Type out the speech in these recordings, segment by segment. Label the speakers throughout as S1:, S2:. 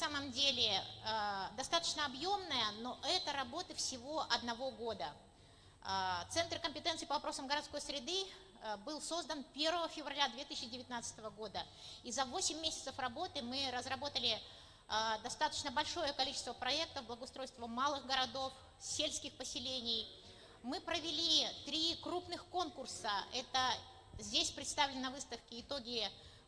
S1: самом деле достаточно объемная, но это работы всего 1 года. Центр компетенций по вопросам городской среды был создан 1 февраля 2019 года. И за 8 месяцев работы мы разработали достаточно большое количество проектов благоустройства малых городов, сельских поселений. Мы провели 3 крупных конкурса. Это здесь представлены на выставке итоги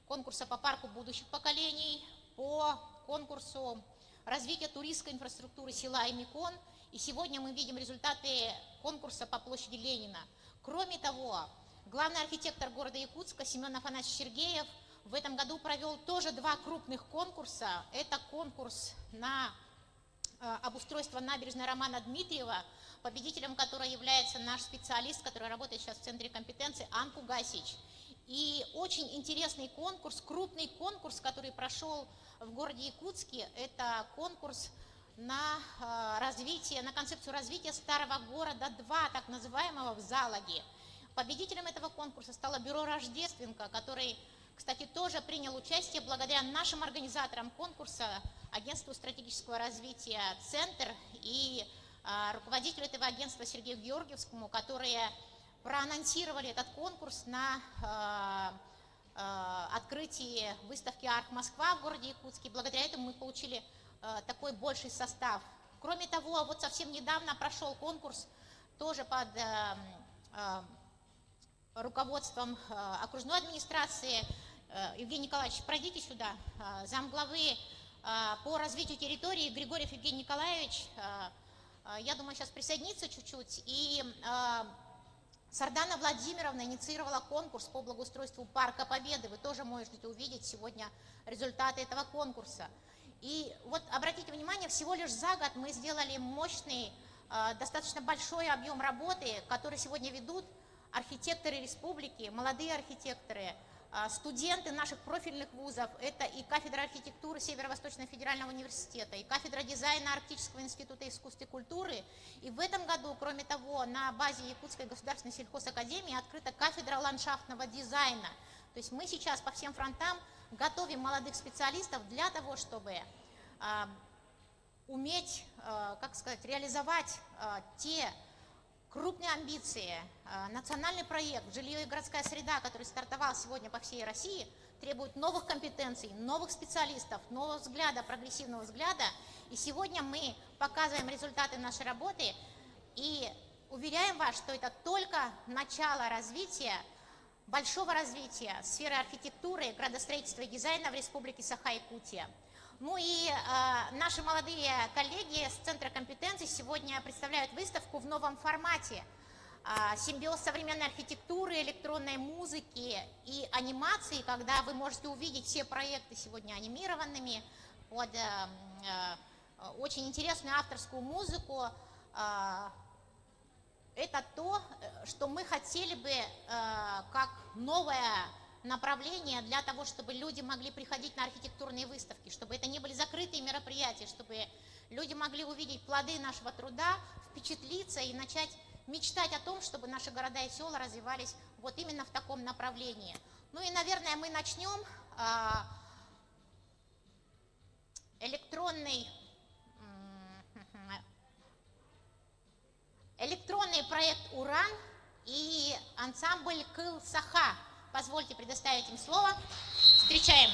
S1: конкурса по парку будущих поколений, по конкурсу развития туристской инфраструктуры села Эмикон. И сегодня мы видим результаты конкурса по площади Ленина. Кроме того, главный архитектор города Якутска Семен Афанасьевич Сергеев в этом году провел тоже 2 крупных конкурса. Это конкурс на обустройство набережной Романа Дмитриева, победителем которой является наш специалист, который работает сейчас в Центре компетенции, Анку Гасич. И очень интересный конкурс, крупный конкурс, который прошел в городе Якутске, это конкурс на развитие, на концепцию развития старого города 2, так называемого, в Залаге. Победителем этого конкурса стало бюро Рождественко, который, кстати, тоже принял участие благодаря нашим организаторам конкурса, агентству стратегического развития «Центр» и руководителю этого агентства Сергею Георгиевскому, которые проанонсировали этот конкурс на открытии выставки «Арк Москва» в городе Якутске. Благодаря этому мы получили такой больший состав. Кроме того, вот совсем недавно прошел конкурс тоже под руководством окружной администрации. Евгений Николаевич, пройдите сюда. Замглавы по развитию территории Григорьев Евгений Николаевич, я думаю, сейчас присоединится чуть-чуть. И Сардана Владимировна инициировала конкурс по благоустройству Парка Победы. Вы тоже можете увидеть сегодня результаты этого конкурса. И вот обратите внимание, всего лишь за год мы сделали мощный, достаточно большой объем работы, который сегодня ведут архитекторы республики, молодые архитекторы, студенты наших профильных вузов. Это и кафедра архитектуры Северо-Восточного федерального университета, и кафедра дизайна Арктического института искусств и культуры. И в этом году, кроме того, на базе Якутской государственной сельхозакадемии открыта кафедра ландшафтного дизайна. То есть мы сейчас по всем фронтам готовим молодых специалистов для того, чтобы уметь, как сказать, реализовать те крупные амбиции. Национальный проект «Жилье и городская среда», который стартовал сегодня по всей России, требует новых компетенций, новых специалистов, нового взгляда, прогрессивного взгляда. И сегодня мы показываем результаты нашей работы и уверяем вас, что это только начало развития, большого развития сферы архитектуры, градостроительства и дизайна в Республике Саха-Якутия. Ну и наши молодые коллеги с Центра компетенций сегодня представляют выставку в новом формате. Симбиоз современной архитектуры, электронной музыки и анимации, когда вы можете увидеть все проекты сегодня анимированными под очень интересную авторскую музыку. Это то, что мы хотели бы как новое направление для того, чтобы люди могли приходить на архитектурные выставки, чтобы это не были закрытые мероприятия, чтобы люди могли увидеть плоды нашего труда, впечатлиться и начать мечтать о том, чтобы наши города и села развивались вот именно в таком направлении. Ну и, наверное, мы начнем электронный проект «Уран» и ансамбль «Кыл Саха». Позвольте предоставить им слово. Встречаем.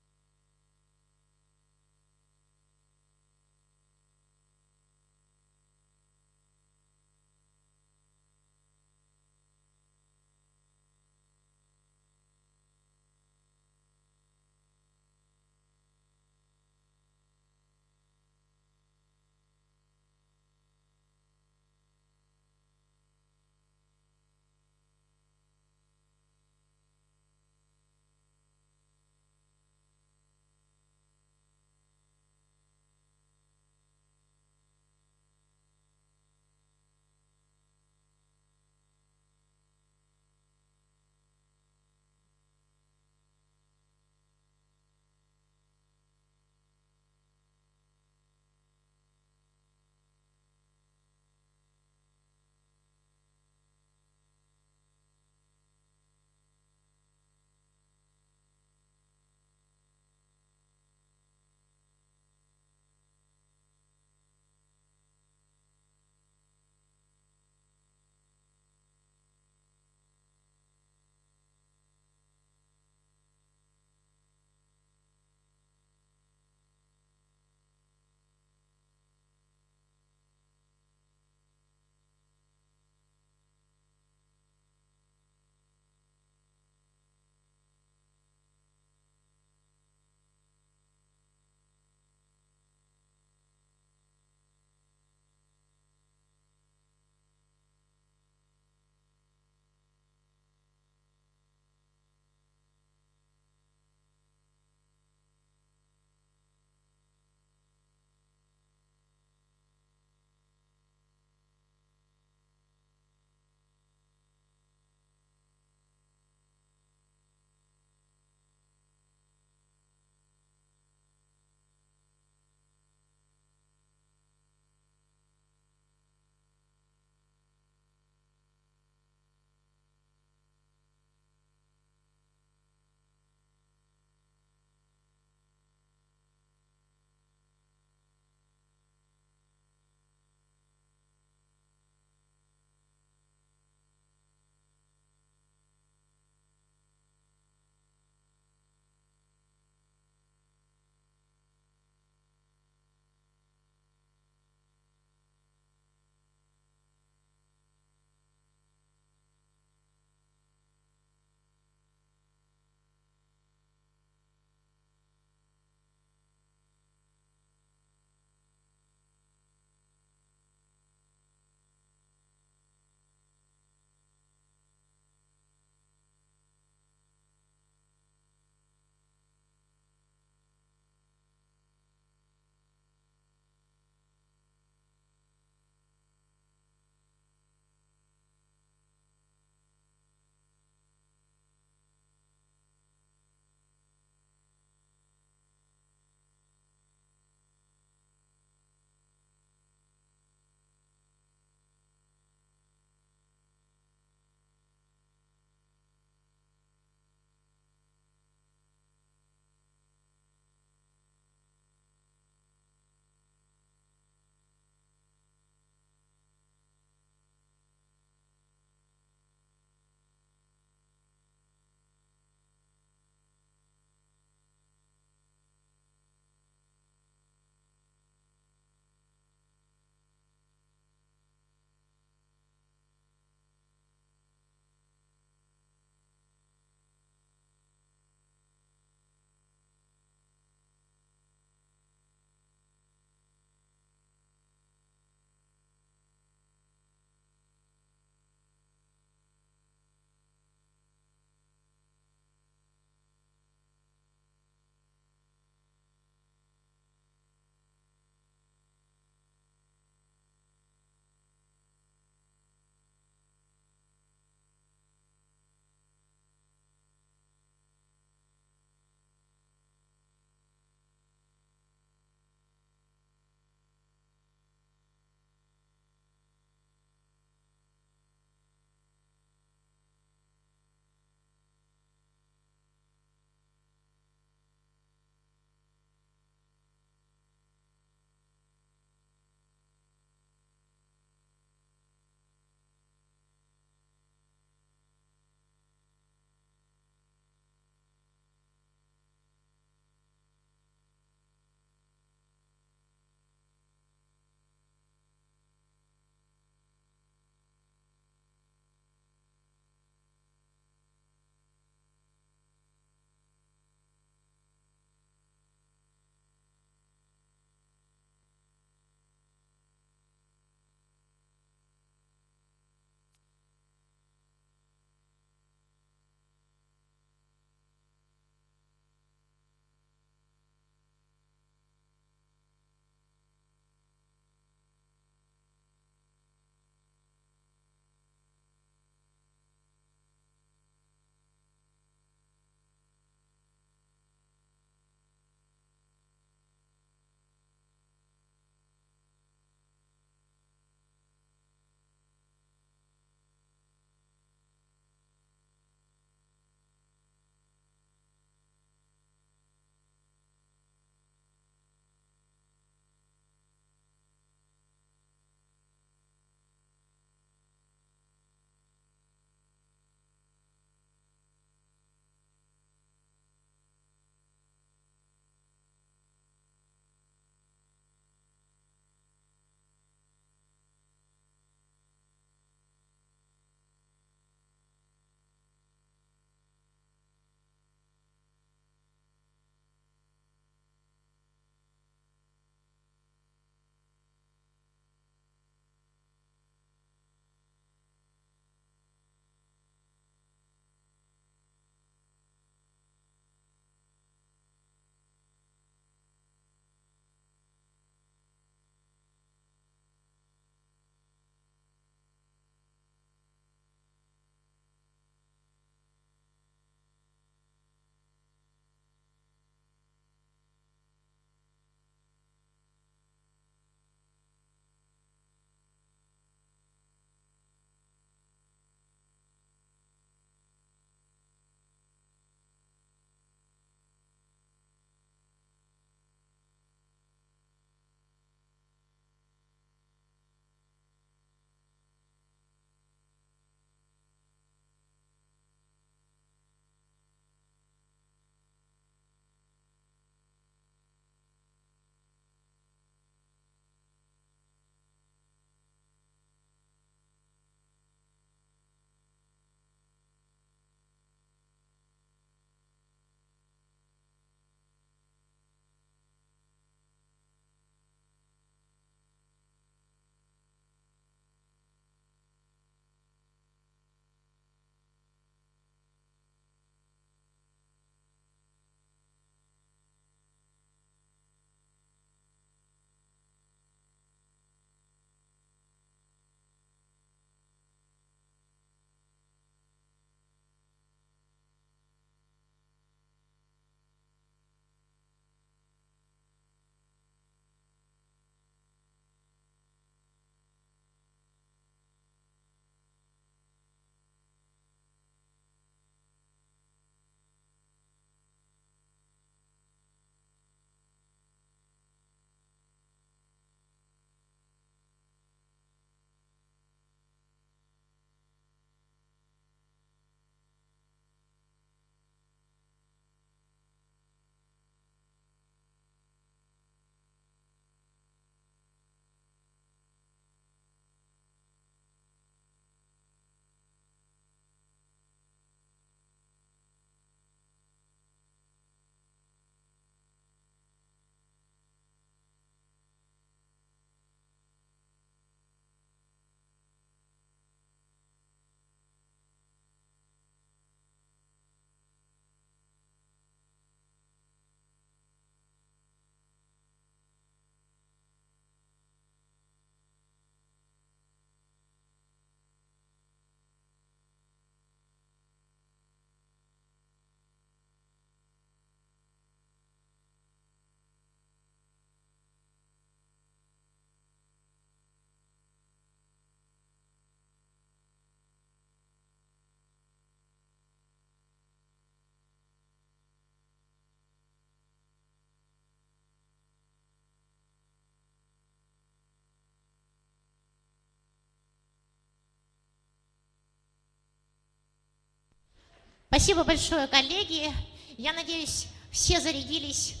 S1: Спасибо большое, коллеги. Я надеюсь, все зарядились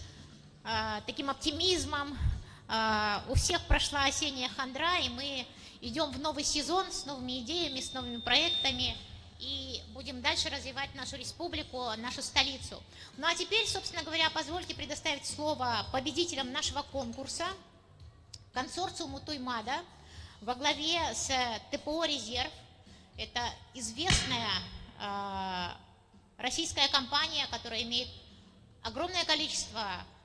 S1: таким оптимизмом. У всех прошла осенняя хандра, и мы идем в новый сезон с новыми идеями, с новыми проектами. И будем дальше развивать нашу республику, нашу столицу. Ну а теперь, собственно говоря, позвольте предоставить слово победителям нашего конкурса, консорциуму Туймада во главе с ТПО «Резерв». Это известная российская компания, которая имеет огромное количество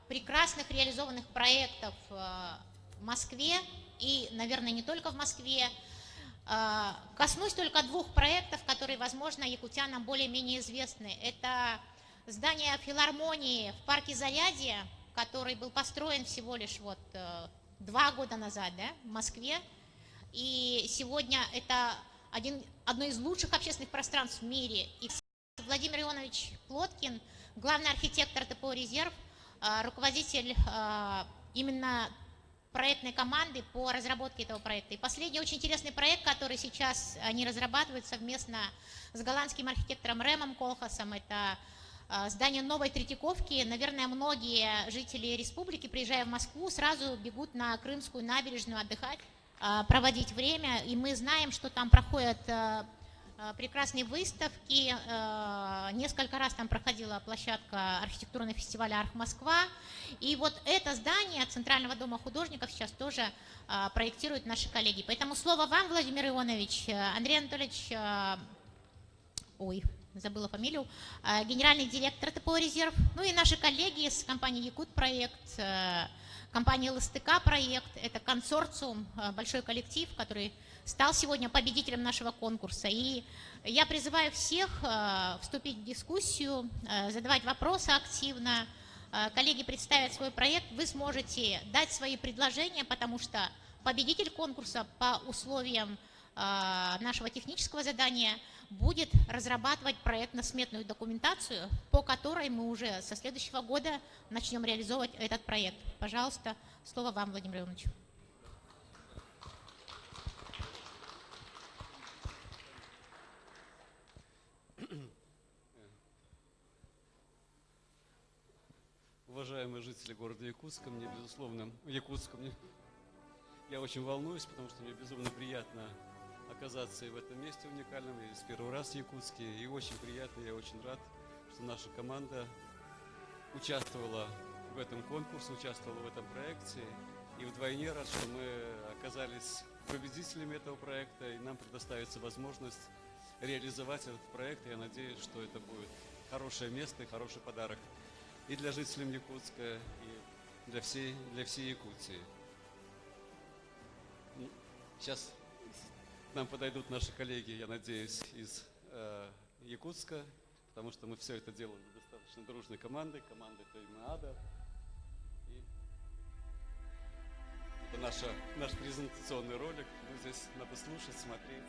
S1: прекрасных реализованных проектов в Москве и, наверное, не только в Москве. Коснусь только двух проектов, которые, возможно, якутянам более-менее известны. Это здание филармонии в парке Зарядье, который был построен всего лишь 2 года назад, да, в Москве. И сегодня это одно из лучших общественных пространств в мире. И Владимир Ионович Плоткин, главный архитектор ТПО «Резерв», руководитель именно проектной команды по разработке этого проекта. И последний очень интересный проект, который сейчас они разрабатывают совместно с голландским архитектором Рэмом Колхасом, это здание новой Третьяковки. Наверное, многие жители республики, приезжая в Москву, сразу бегут на Крымскую набережную отдыхать, проводить время. И мы знаем, что там проходят прекрасные выставки. Несколько раз там проходила площадка архитектурного фестиваля «Арх-Москва». И вот это здание Центрального дома художников сейчас тоже проектируют наши коллеги. Поэтому слово вам, Владимир Ионович. Андрей Анатольевич, забыла фамилию, генеральный директор ТПО «Резерв». Ну и наши коллеги с компании «Якут-проект», компания «ЛСТК-проект». Это консорциум, большой коллектив, который стал сегодня победителем нашего конкурса. И я призываю всех вступить в дискуссию, задавать вопросы активно. Коллеги представят свой проект, вы сможете дать свои предложения, потому что победитель конкурса по условиям нашего технического задания будет разрабатывать проектно-сметную документацию, по которой мы уже со следующего года начнем реализовывать этот проект. Пожалуйста, слово вам, Владимир Иванович.
S2: Уважаемые жители города Якутска, мне, безусловно, я очень волнуюсь, потому что мне безумно приятно оказаться и в этом месте уникальном, и с первый раз в Якутске. И очень приятно, я очень рад, что наша команда участвовала в этом конкурсе, участвовала в этом проекте. И вдвойне рад, что мы оказались победителями этого проекта, и нам предоставится возможность реализовать этот проект. Я надеюсь, что это будет хорошее место и хороший подарок и для жителей Якутска, и для всей Якутии. Сейчас к нам подойдут наши коллеги, я надеюсь, из Якутска, потому что мы все это делаем достаточно дружной командой Туймада. И это наш презентационный ролик. Ну, здесь надо слушать, смотреть.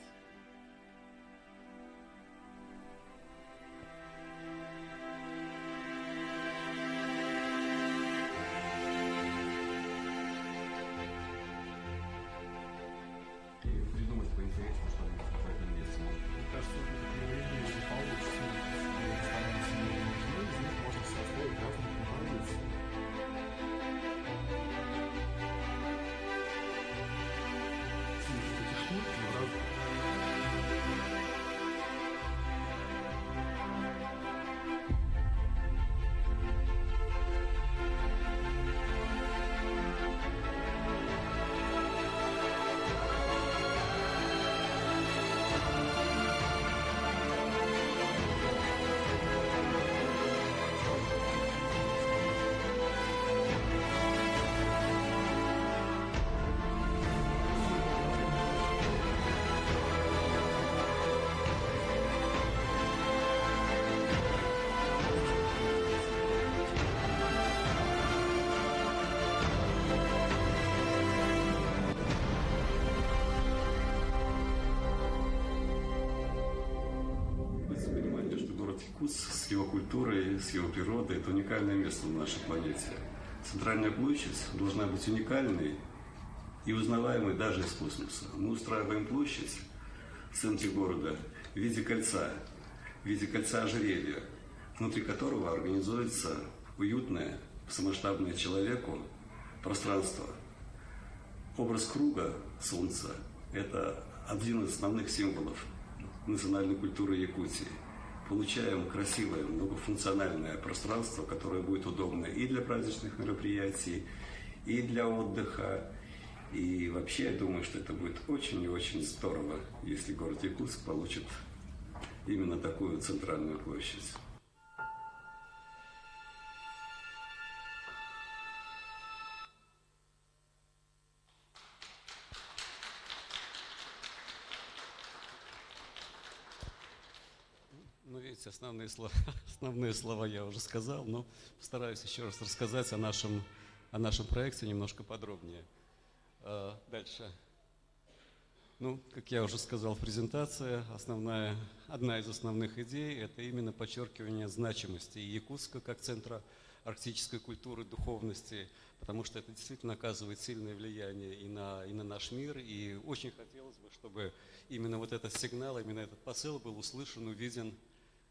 S3: С его культурой, с его природой – это уникальное место на нашей планете. Центральная площадь должна быть уникальной и узнаваемой даже из космоса. Мы устраиваем площадь в центре города в виде кольца. в виде кольца ожерелья, внутри которого организуется уютное, самоштабное человеку пространство. Образ круга Солнца – это один из основных символов национальной культуры Якутии. Получаем красивое, многофункциональное пространство, которое будет удобно и для праздничных мероприятий, и для отдыха. И вообще, я думаю, что это будет очень и очень здорово, если город Якутск получит именно такую центральную площадь.
S2: Ну, видите, основные слова я уже сказал, но постараюсь еще раз рассказать о нашем проекте немножко подробнее. Дальше. Ну, как я уже сказал в презентации, одна из основных идей – это именно подчеркивание значимости Якутска как центра арктической культуры, духовности, потому что это действительно оказывает сильное влияние и на наш мир, и очень хотелось бы, чтобы именно вот этот сигнал, именно этот посыл был услышан, увиден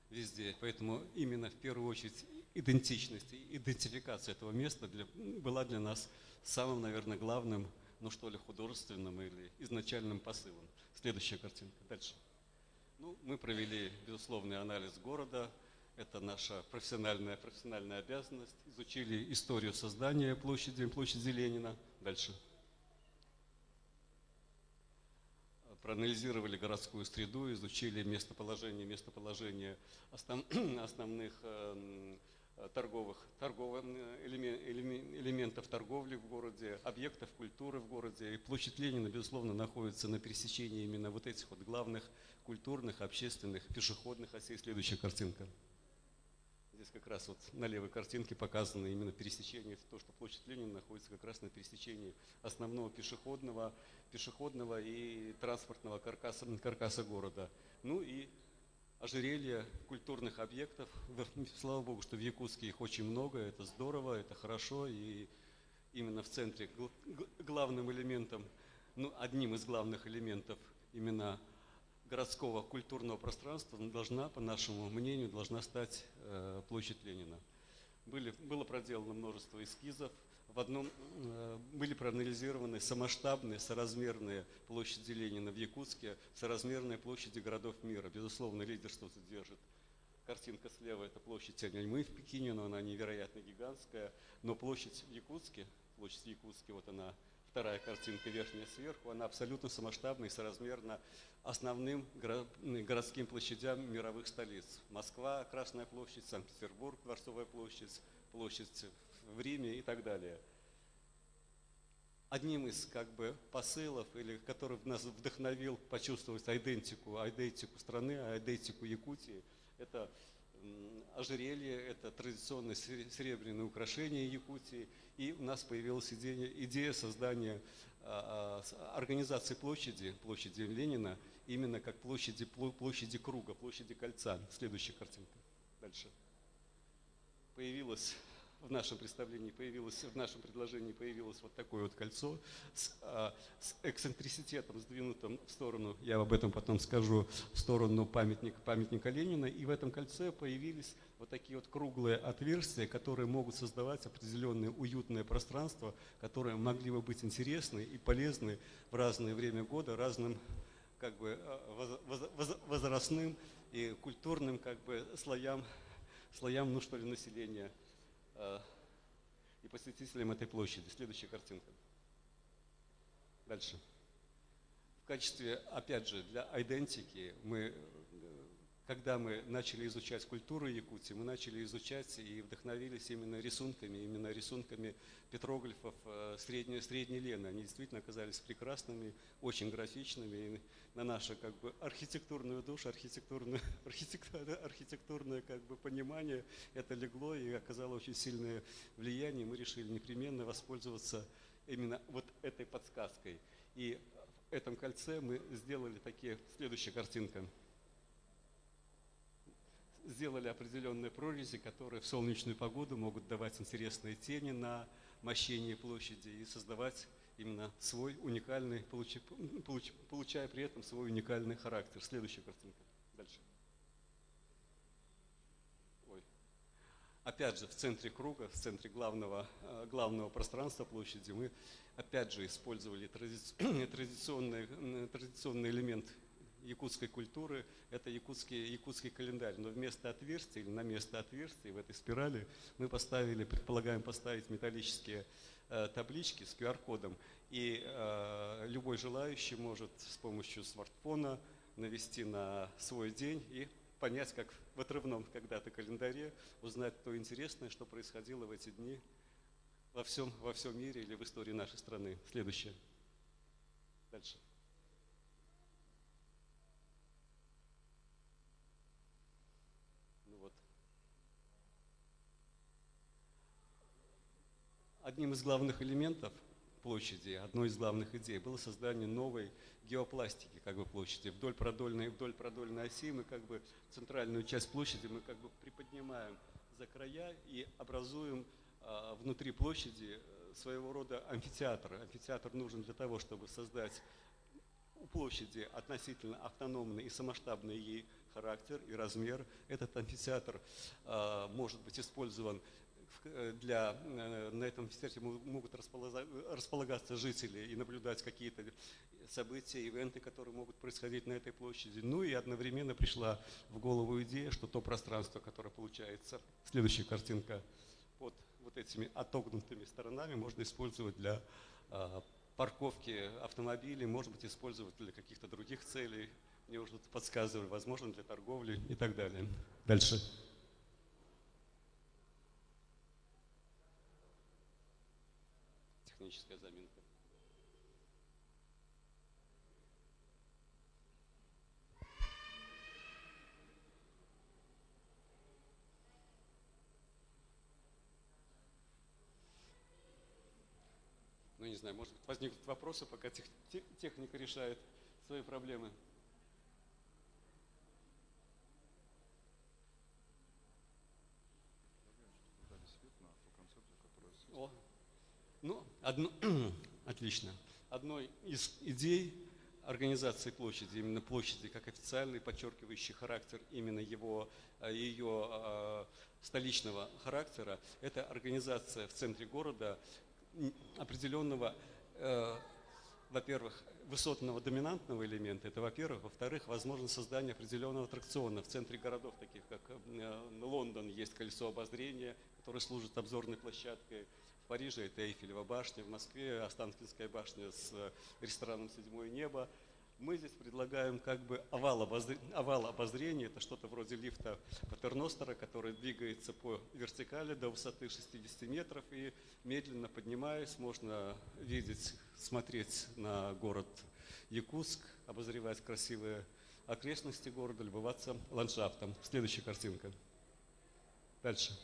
S2: везде. Поэтому именно в первую очередь идентичность, идентификация этого места была для нас самым, наверное, главным, ну что ли, художественным или изначальным посылом. Следующая картинка. Дальше. Ну, мы провели безусловный анализ города. Это наша профессиональная обязанность. Изучили историю создания площади Ленина. Дальше. Проанализировали городскую среду, изучили местоположение основных элементов торговли в городе, объектов культуры в городе. И площадь Ленина, безусловно, находится на пересечении именно вот этих вот главных культурных, общественных, пешеходных осей. Следующая картинка. Здесь как раз вот на левой картинке показано именно пересечение, то, что площадь Ленина находится как раз на пересечении основного пешеходного и транспортного каркаса города. Ну и ожерелья культурных объектов. Слава Богу, что в Якутске их очень много, это здорово, это хорошо. И именно в центре главным элементом, ну, одним из главных элементов именно городского культурного пространства по нашему мнению, должна стать площадь Ленина. Было проделано множество эскизов. В одном были проанализированы самоштабные, соразмерные площади Ленина в Якутске, соразмерные площади городов мира. Безусловно, лидерство держит. Картинка слева – это площадь Тяньаньмы в Пекине, но она невероятно гигантская. Но площадь в Якутске, вот она, вторая картинка, верхняя сверху, она абсолютно самоштабна и соразмерна основным городским площадям мировых столиц. Москва, Красная площадь, Санкт-Петербург, Дворцовая площадь, площадь в Риме и так далее. Одним из посылов, который нас вдохновил почувствовать айдентику страны, айдентику Якутии, это ожерелье, это традиционное серебряное украшение Якутии. И у нас появилась идея создания организации площади Ленина, именно как площади круга, площади кольца. Следующая картинка. Дальше. В нашем предложении появилось вот такое вот кольцо с эксцентриситетом, сдвинутым в сторону, я об этом потом скажу, в сторону памятника Ленина. И в этом кольце появились вот такие вот круглые отверстия, которые могут создавать определенное уютное пространство, которые могли бы быть интересны и полезны в разное время года, разным возрастным и культурным слоям, ну что ли, населения и посетителям этой площади. Следующая картинка. Дальше. В качестве, опять же, для айдентики когда мы начали изучать культуру Якутии, мы начали изучать и вдохновились именно рисунками петроглифов средней Лены. Они действительно оказались прекрасными, очень графичными. И на нашу архитектурную душу, архитектурное понимание это легло и оказало очень сильное влияние. Мы решили непременно воспользоваться именно вот этой подсказкой. И в этом кольце мы сделали следующая картинка. Сделали определенные прорези, которые в солнечную погоду могут давать интересные тени на мощение площади и создавать именно свой уникальный, получая при этом свой уникальный характер. Следующая картинка. Дальше. Опять же, в центре круга, в центре главного пространства площади мы опять же использовали традиционный элемент якутской культуры, это якутский календарь. Но вместо отверстий или на место отверстий в этой спирали мы предполагаем поставить металлические таблички с QR-кодом. И любой желающий может с помощью смартфона навести на свой день и понять, как в отрывном когда-то календаре, узнать то интересное, что происходило в эти дни во всем мире или в истории нашей страны. Следующее. Дальше. Ну вот. Одним из главных элементов площади, одной из главных идей было создание новой геопластики площади. Вдоль продольной оси мы центральную часть площади мы приподнимаем за края и образуем внутри площади своего рода амфитеатр. Амфитеатр нужен для того, чтобы создать у площади относительно автономный и самоштабный ей характер и размер. Этот амфитеатр может быть использован на этом амфитеатре могут располагаться жители и наблюдать какие-то события, ивенты, которые могут происходить на этой площади. Ну и одновременно пришла в голову идея, что то пространство, которое получается, следующая картинка, под вот этими отогнутыми сторонами можно использовать для парковки автомобилей, может быть, использовать для каких-то других целей. Мне уже подсказывали, возможно, для торговли и так далее. Дальше. Техническая заминка. Ну, не знаю, может быть, возникнут вопросы, пока техника решает свои проблемы. Отлично. Одной из идей организации площади, именно площади как официальный, подчеркивающий характер именно ее столичного характера, это организация в центре города определенного, во-первых, высотного доминантного элемента, это во-первых. Во-вторых, возможно создание определенного аттракциона. В центре городов, таких как Лондон, есть колесо обозрения, которое служит обзорной площадкой. В Париже это Эйфелева башня, в Москве Останкинская башня с рестораном «Седьмое небо». Мы здесь предлагаем овал обозрения, это что-то вроде лифта Патерностера, который двигается по вертикали до высоты 60 метров, и медленно поднимаясь, можно смотреть на город Якутск, обозревать красивые окрестности города, любоваться ландшафтом. Следующая картинка. Дальше.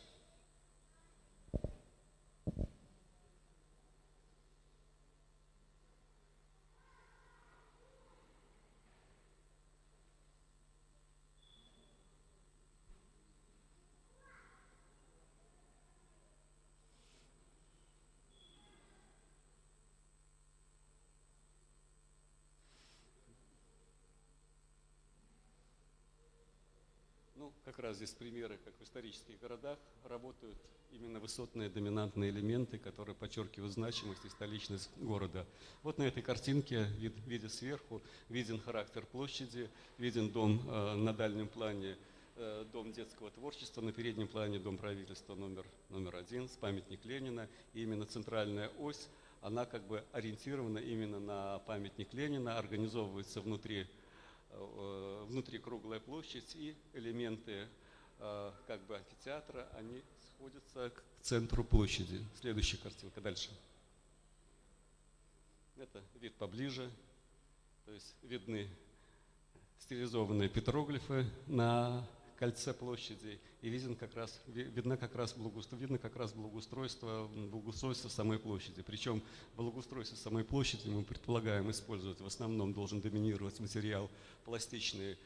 S2: Как раз здесь примеры, как в исторических городах работают именно высотные доминантные элементы, которые подчеркивают значимость и столичность города. Вот на этой картинке, видя сверху, виден характер площади, виден дом на дальнем плане, дом детского творчества, на переднем плане дом правительства номер 1, памятник Ленина. И именно центральная ось, она ориентирована именно на памятник Ленина, организовывается внутри круглая площадь, и элементы амфитеатра, они сходятся к центру площади. Следующая картинка, дальше. Это вид поближе, то есть видны стилизованные петроглифы на кольце площади, и видно как раз благоустройство самой площади. Причем благоустройство самой площади мы предполагаем использовать, в основном должен доминировать материал пластичный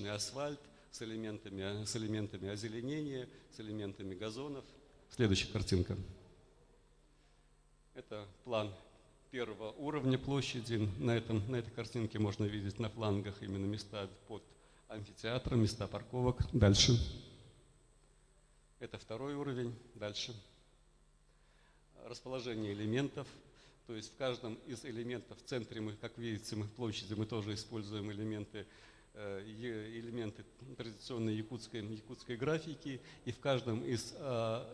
S2: асфальт с элементами озеленения, с элементами газонов. Следующая картинка. Это план первого уровня площади. На этой картинке можно видеть на флангах именно места под амфитеатром, места парковок. Дальше. Это второй уровень. Дальше. Расположение элементов. То есть в каждом из элементов, в центре мы, как видите, мы в площади мы тоже используем элементы традиционной якутской графики. И в каждом из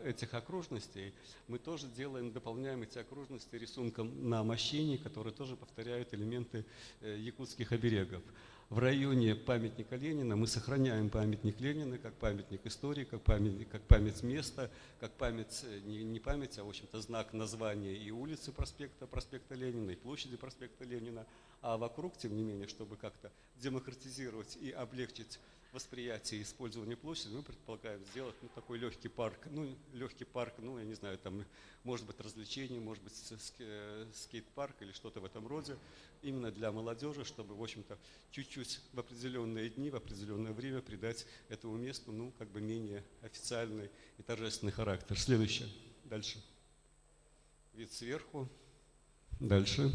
S2: этих окружностей мы тоже дополняем эти окружности рисунком на мощении, которые тоже повторяют элементы якутских оберегов. В районе памятника Ленина мы сохраняем памятник Ленина как памятник истории, как память места, как память, не память, а в общем-то знак названия и улицы проспекта Ленина, и площади проспекта Ленина. А вокруг, тем не менее, чтобы как-то демократизировать и облегчить восприятие и использование площади, мы предполагаем сделать такой легкий парк, я не знаю, там может быть развлечение, может быть скейт-парк или что-то в этом роде, именно для молодежи, чтобы, в общем-то, чуть-чуть в определенные дни, в определенное время придать этому месту, менее официальный и торжественный характер. Следующее. Дальше. Вид сверху. Дальше.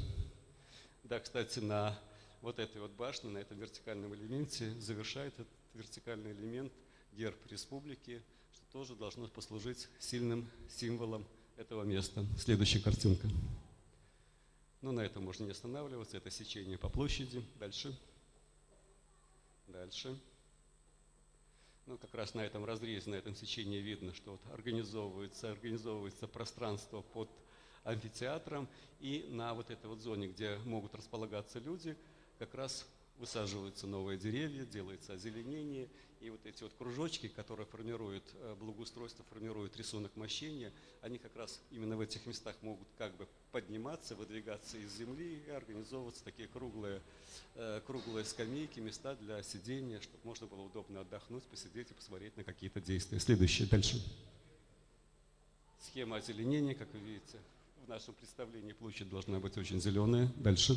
S2: Да, кстати, на вот этой вот башне, на этом вертикальном элементе завершает этот вертикальный элемент герб республики, что тоже должно послужить сильным символом этого места. Следующая картинка. На этом можно не останавливаться. Это сечение по площади. Дальше. Дальше. Как раз на этом разрезе, на этом сечении видно, что организовывается пространство под амфитеатром. И на вот этой вот зоне, где могут располагаться люди, как раз высаживаются новые деревья, делается озеленение. И вот эти вот кружочки, которые формируют благоустройство, формируют рисунок мощения, они как раз именно в этих местах могут подниматься, выдвигаться из земли и организовываться такие круглые скамейки, места для сидения, чтобы можно было удобно отдохнуть, посидеть и посмотреть на какие-то действия. Следующее. Дальше. Схема озеленения, как вы видите, в нашем представлении площадь должна быть очень зеленая. Дальше.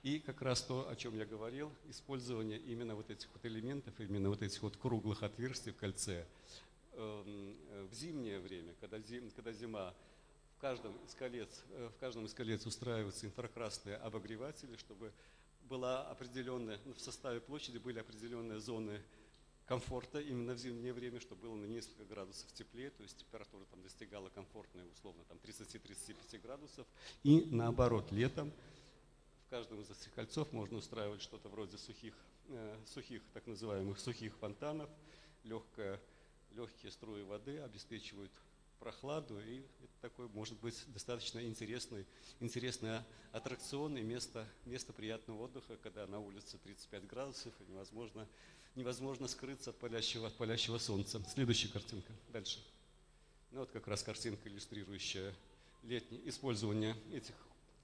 S2: И как раз то, о чем я говорил, использование именно вот этих вот элементов, именно вот этих вот круглых отверстий в кольце. В зимнее время, когда зима, в каждом из колец устраиваются инфракрасные обогреватели, чтобы была определенная, в составе площади были определенные зоны комфорта именно в зимнее время, чтобы было на несколько градусов теплее, то есть температура там достигала комфортной, условно, 30-35 градусов. И наоборот, летом в каждом из этих кольцов можно устраивать что-то вроде сухих, так называемых сухих фонтанов. Легкие струи воды обеспечивают прохладу, и это такой может быть достаточно интересный аттракцион и место приятного отдыха, когда на улице 35 градусов и невозможно скрыться от палящего солнца. Следующая картинка. Дальше. Вот как раз картинка, иллюстрирующая использование этих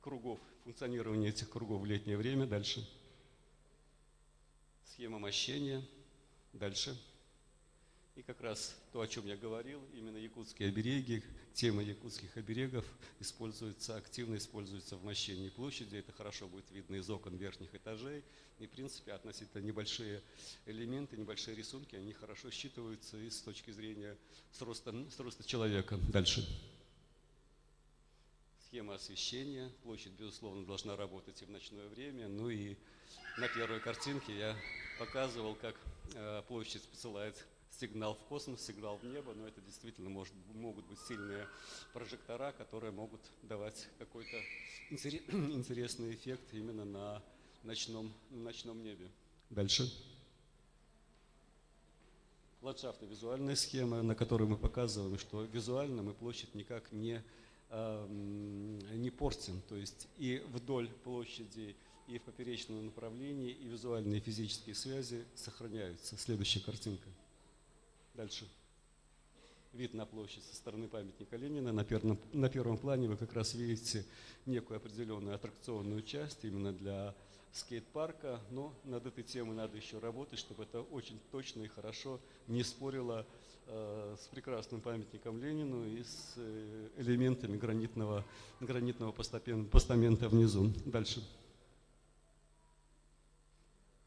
S2: кругов, функционирование этих кругов в летнее время. Дальше. Схема мощения. Дальше. И как раз то, о чем я говорил, именно якутские обереги, тема якутских оберегов активно используется в мощении площади. Это хорошо будет видно из окон верхних этажей. И, в принципе, относительно небольшие элементы, небольшие рисунки, они хорошо считываются и с точки зрения роста человека. Дальше. Схема освещения. Площадь, безусловно, должна работать и в ночное время. И на первой картинке я показывал, как площадь посылает сигнал в космос, сигнал в небо, но это действительно могут быть сильные прожектора, которые могут давать какой-то интересный эффект именно на ночном небе. Дальше. Ландшафтно-визуальная схема, на которой мы показываем, что визуально мы площадь никак не портим. То есть и вдоль площади, и в поперечном направлении, и визуальные и физические связи сохраняются. Следующая картинка. Дальше. Вид на площадь со стороны памятника Ленина. На первом плане вы как раз видите некую определенную аттракционную часть именно для скейт-парка, но над этой темой надо еще работать, чтобы это очень точно и хорошо не спорило с прекрасным памятником Ленину и с элементами гранитного постамента внизу. Дальше.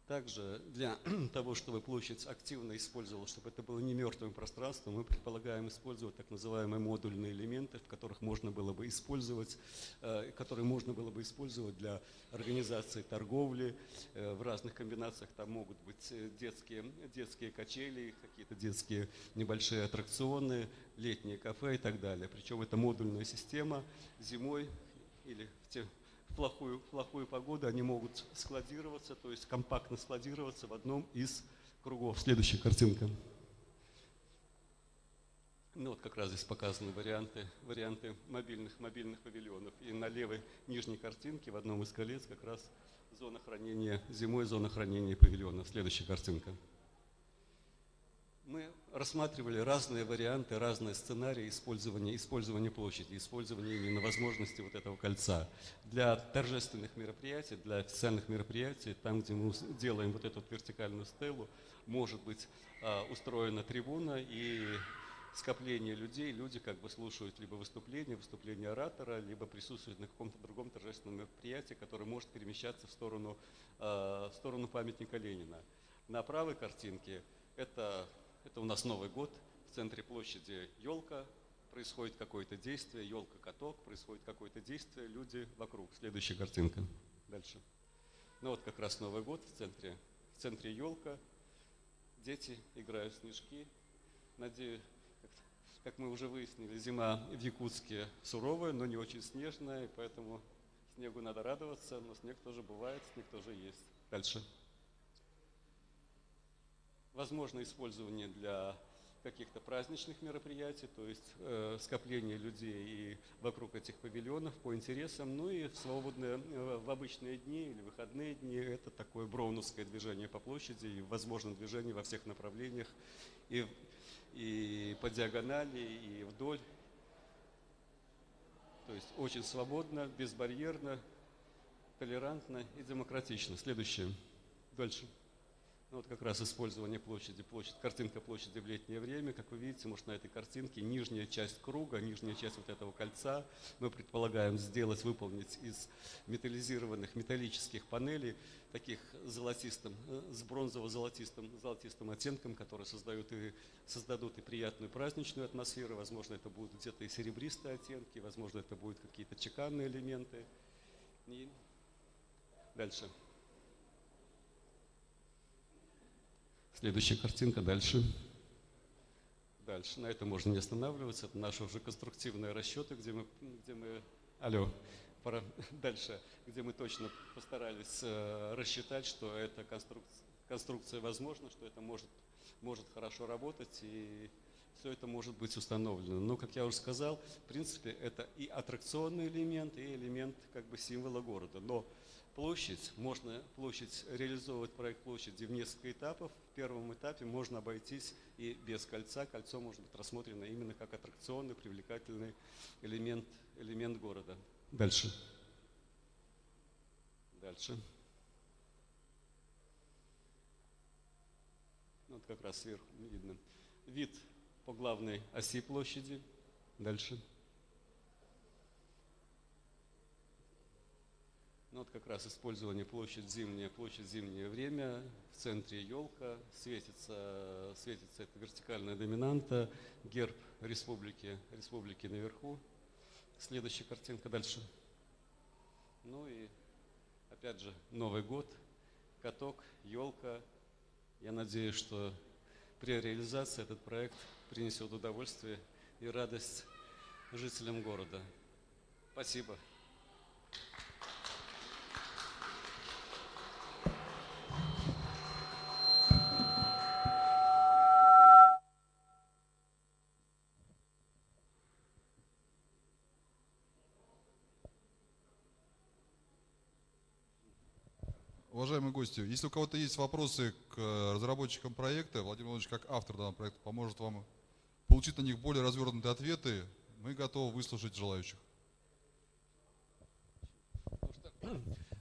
S2: Также для того, чтобы площадь активно использовалась, чтобы это было не мертвым пространством, мы предполагаем использовать так называемые модульные элементы, в которых можно было бы использовать, которые можно было бы использовать для организации торговли в разных комбинациях. Там могут быть детские качели, какие-то детские небольшие аттракционы, летние кафе и так далее. Причем это модульная система зимой или в плохую погоду они могут складироваться, то есть компактно складироваться в одном из кругов. Следующая картинка. Ну вот как раз здесь показаны варианты мобильных павильонов. И на левой нижней картинке в одном из колец как раз зона хранения зимой, зона хранения павильонов. Следующая картинка. Мы рассматривали разные варианты, разные сценарии использования площади, использования именно возможности вот этого кольца. Для торжественных мероприятий, для официальных мероприятий, там, где мы делаем вот эту вертикальную стелу, может быть устроена трибуна и скопление людей, люди как бы слушают либо выступление оратора, либо присутствуют на каком-то другом торжественном мероприятии, которое может перемещаться в сторону памятника Ленина. На правой картинке это у нас Новый год, в центре площади елка, происходит какое-то действие, елка-каток, происходит какое-то действие, люди вокруг. Следующая картинка. Дальше. Ну вот как раз Новый год, в центре елка, дети играют в снежки. Надеюсь, как мы уже выяснили, зима в Якутске суровая, но не очень снежная, поэтому снегу надо радоваться, но снег тоже бывает, снег тоже есть. Дальше. Возможно использование для каких-то праздничных мероприятий, то есть скопление людей и вокруг этих павильонов по интересам, ну и в обычные дни или выходные дни это такое броуновское движение по площади и возможно движение во всех направлениях и по диагонали, и вдоль. То есть очень свободно, безбарьерно, толерантно и демократично. Следующее. Дальше. Ну, вот как раз использование площади, картинка площади в летнее время. Как вы видите, может, на этой картинке нижняя часть круга, нижняя часть вот этого кольца мы предполагаем выполнить из металлических панелей, таких с бронзово-золотистым оттенком, которые создадут и приятную праздничную атмосферу. Возможно, это будут где-то и серебристые оттенки, возможно, это будут какие-то чеканные элементы. И дальше. Следующая картинка. Дальше. На этом можно не останавливаться. Это наши уже конструктивные расчеты, где мы дальше, где мы точно постарались рассчитать, что эта конструкция возможна, что это может хорошо работать и все это может быть установлено. Но, как я уже сказал, в принципе, это и аттракционный элемент, и элемент как бы символа города. Но можно реализовывать проект площади в несколько этапов. В первом этапе можно обойтись и без кольца. Кольцо может быть рассмотрено именно как аттракционный, привлекательный элемент города. Дальше. Вот как раз сверху видно. Вид по главной оси площади. Дальше. Ну, вот как раз использование площадь зимнее время, в центре елка, светится эта вертикальная доминанта, герб республики наверху. Следующая картинка дальше. Ну и опять же Новый год, каток, елка. Я надеюсь, что при реализации этот проект принесет удовольствие и радость жителям города. Спасибо.
S4: Уважаемые гости, если у кого-то есть вопросы к разработчикам проекта, Владимир Владимирович, как автор данного проекта, поможет вам получить на них более развернутые ответы. Мы готовы выслушать желающих.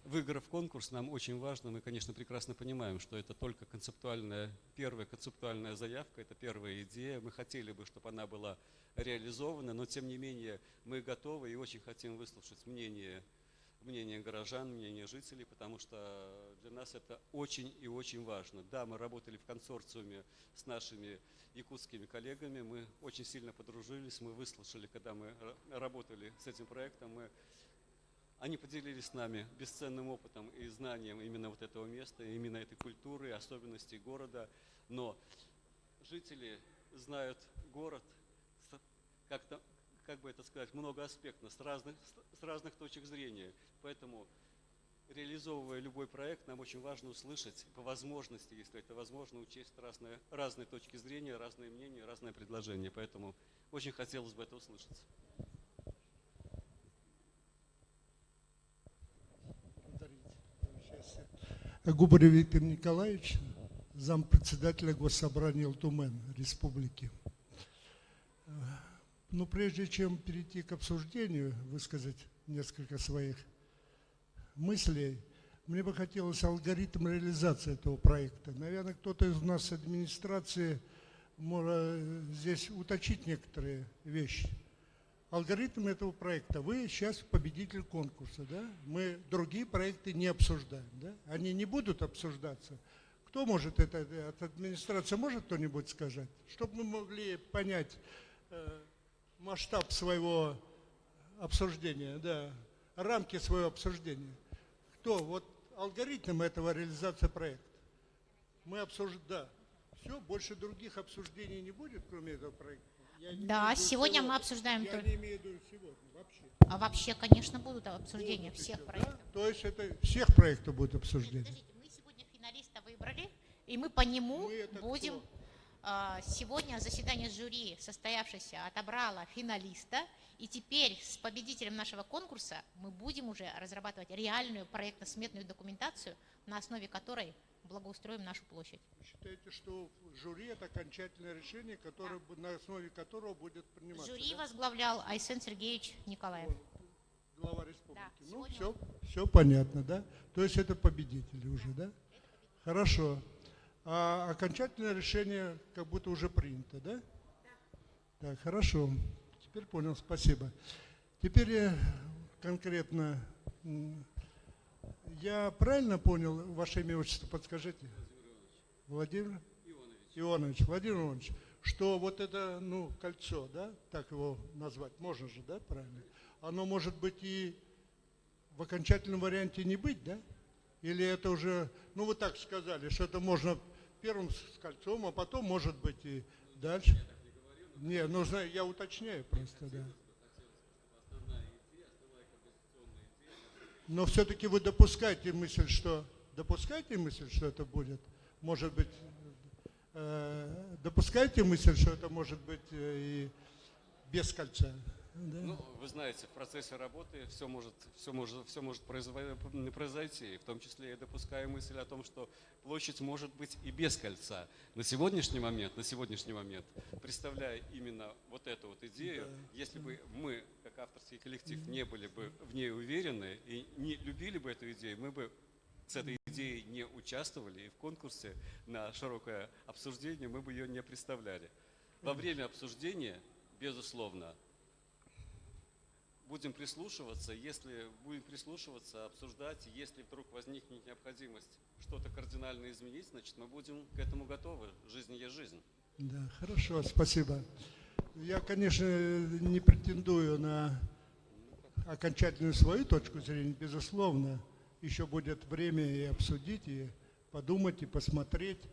S2: Выиграв конкурс, нам очень важно, мы, конечно, прекрасно понимаем, что это только первая концептуальная заявка, это первая идея. Мы хотели бы, чтобы она была реализована, но тем не менее мы готовы и очень хотим выслушать мнение мнение горожан, мнение жителей, потому что для нас это очень и очень важно. Да, мы работали в консорциуме с нашими якутскими коллегами, мы очень сильно подружились, мы выслушали, когда мы работали с этим проектом, они поделились с нами бесценным опытом и знанием именно вот этого места, именно этой культуры, особенностей города. Но жители знают город как-то, как бы это сказать, многоаспектно, с разных точек зрения. Поэтому, реализовывая любой проект, нам очень важно услышать, по возможности, если это возможно, учесть разные точки зрения, разные мнения, разные предложения. Поэтому очень хотелось бы это услышать.
S5: Губарев Виктор Николаевич, зампредседателя Госсобрания Алтумен Республики. Но прежде чем перейти к обсуждению, высказать несколько своих мыслей, мне бы хотелось алгоритм реализации этого проекта. Наверное, кто-то из нас с администрации может здесь уточнить некоторые вещи. Алгоритм этого проекта. Вы сейчас победитель конкурса, да? Мы другие проекты не обсуждаем, да? Они не будут обсуждаться. Кто может это, от администрации может кто-нибудь сказать? Чтобы мы могли понять масштаб своего обсуждения, да, рамки своего обсуждения. Кто? Вот алгоритм этого реализации проекта. Мы обсуждаем, да. Все, больше других обсуждений не будет, кроме этого проекта.
S1: Да, сегодня мы обсуждаем
S5: только. Я не имею в виду сегодня, вообще.
S1: А вообще, конечно, будут обсуждения всех
S5: еще,
S1: проектов.
S5: Да? То есть это всех проектов будет обсуждение.
S1: Подождите, мы сегодня финалиста выбрали, и мы по нему будем... Сегодня заседание жюри, состоявшееся, отобрало финалиста, и теперь с победителем нашего конкурса мы будем уже разрабатывать реальную проектно-сметную документацию, на основе которой благоустроим нашу площадь.
S5: Вы считаете, что жюри – это окончательное решение, которое, да, на основе которого будет приниматься?
S1: Жюри, да,
S5: да?
S1: возглавлял Айсен Сергеевич Николаев.
S5: Глава республики. Да, ну,
S1: сегодня...
S5: все понятно, да? То есть это победители уже, да? Хорошо. А окончательное решение как будто уже принято, да? Да. Так, хорошо. Теперь понял, спасибо. Теперь конкретно, я правильно понял, ваше имя, отчество подскажите? Владимир Ионович. Владимир Иванович, что вот это, ну, кольцо, да, так его назвать, можно же, да, правильно? Оно может быть и в окончательном варианте не быть, да? Или это уже, ну, вы так сказали, что это можно первым с кольцом, а потом, может быть, и дальше. Не, нужно, я уточняю просто, да. Но все-таки вы допускаете мысль, что это будет, может быть, допускаете мысль, что это может быть и без кольца? Да.
S2: Ну, вы знаете, в процессе работы все может произойти, в том числе и допуская мысль о том, что площадь может быть и без кольца. На сегодняшний момент, представляя именно вот эту вот идею, да, если бы мы, как авторский коллектив, не были бы в ней уверены и не любили бы эту идею, мы бы с этой идеей не участвовали, и в конкурсе на широкое обсуждение мы бы ее не представляли. Во время обсуждения, безусловно, будем прислушиваться, обсуждать, если вдруг возникнет необходимость что-то кардинально изменить, значит, мы будем к этому готовы. Жизнь есть жизнь.
S5: Да, хорошо, спасибо. Я, конечно, не претендую на окончательную свою точку зрения, безусловно. Еще будет время и обсудить, и подумать, и посмотреть.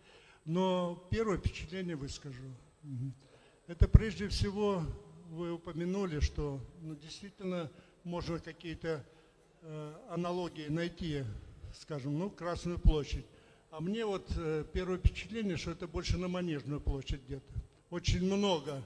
S5: Но первое впечатление выскажу. Это прежде всего... Вы упомянули, что действительно можно какие-то аналогии найти, скажем, Красную площадь. А мне вот первое впечатление, что это больше на Манежную площадь где-то. Очень много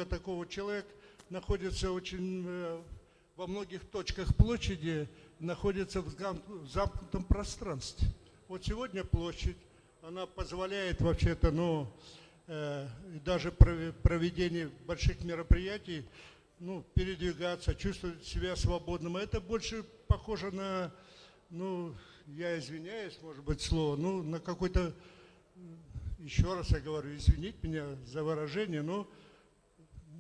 S5: такого человек находится во многих точках площади, находится в замкнутом пространстве. Вот сегодня площадь, она позволяет вообще-то, и даже проведение больших мероприятий, передвигаться, чувствовать себя свободным. Это больше похоже на, я извиняюсь, может быть, слово, на какой-то, еще раз я говорю, извините меня за выражение,